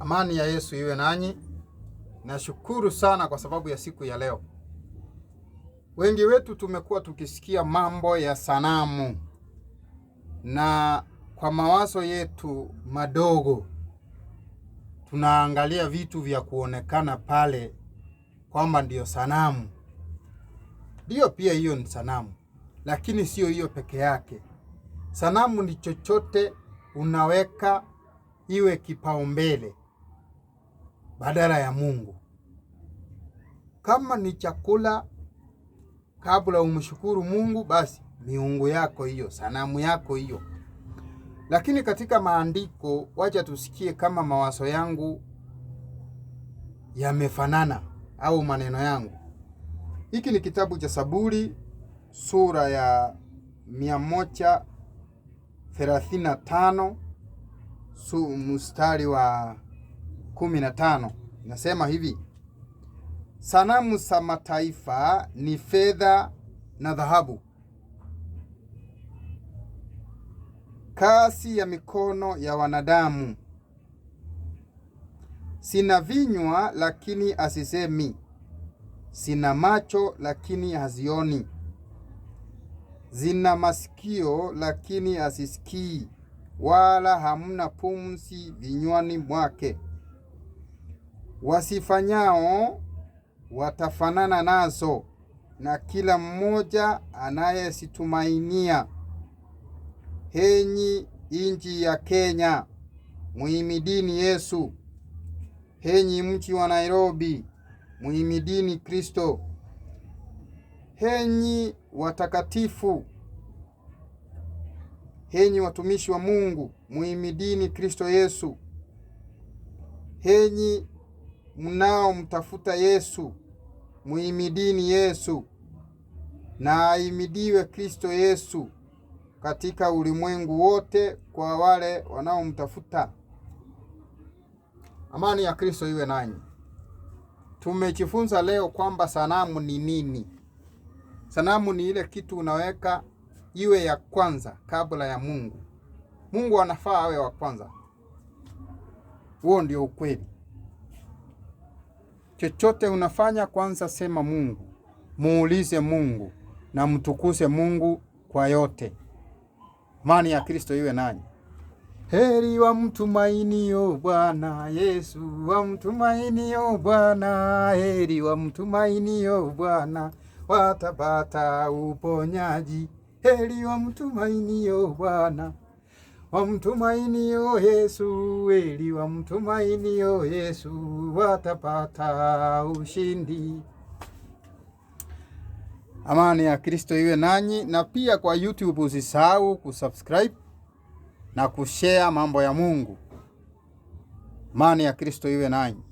Amani ya Yesu iwe nanyi. Nashukuru sana kwa sababu ya siku ya leo. Wengi wetu tumekuwa tukisikia mambo ya sanamu, na kwa mawazo yetu madogo tunaangalia vitu vya kuonekana pale kwamba ndio sanamu. Ndio, pia hiyo ni sanamu, lakini sio hiyo peke yake. Sanamu ni chochote unaweka iwe kipaumbele badala ya Mungu. Kama ni chakula, kabla umshukuru Mungu, basi miungu yako hiyo, sanamu yako hiyo. Lakini katika maandiko, wacha tusikie kama mawazo yangu yamefanana au maneno yangu. Hiki ni kitabu cha Zaburi sura ya 135 mstari wa 15. Nasema hivi: sanamu za mataifa ni fedha na dhahabu, kazi ya mikono ya wanadamu. Sina vinywa lakini hazisemi, sina macho lakini hazioni, zina masikio lakini hazisikii, wala hamna pumzi vinywani mwake. Wasifanyao watafanana nazo, na kila mmoja anayesitumainia. Henyi inchi ya Kenya, muhimidini Yesu. Henyi mji wa Nairobi, muhimidini Kristo. Henyi watakatifu, henyi watumishi wa Mungu, muhimidini Kristo Yesu. Henyi mnao mtafuta Yesu, muhimidini Yesu. Na ahimidiwe Kristo Yesu katika ulimwengu wote kwa wale wanaomtafuta. Amani ya Kristo iwe nanyi. Tumejifunza leo kwamba sanamu ni nini. Sanamu ni ile kitu unaweka iwe ya kwanza kabla ya Mungu. Mungu anafaa awe wa kwanza. Huo ndio ukweli. Chochote unafanya, kwanza sema Mungu, muulize Mungu na mtukuse Mungu kwa yote. Amani ya Kristo iwe nanyi. Heri wamtumainio Bwana Yesu, wamtumainio Bwana. Heri wamtumainio Bwana, watapata uponyaji. Heri wamtumainio Bwana, wamtumainio Yesu. Heri wamtumainio Yesu, watapata ushindi. Amani ya Kristo iwe nanyi. Na pia kwa YouTube usisahau kusubscribe na kushare mambo ya Mungu. Amani ya Kristo iwe nanyi.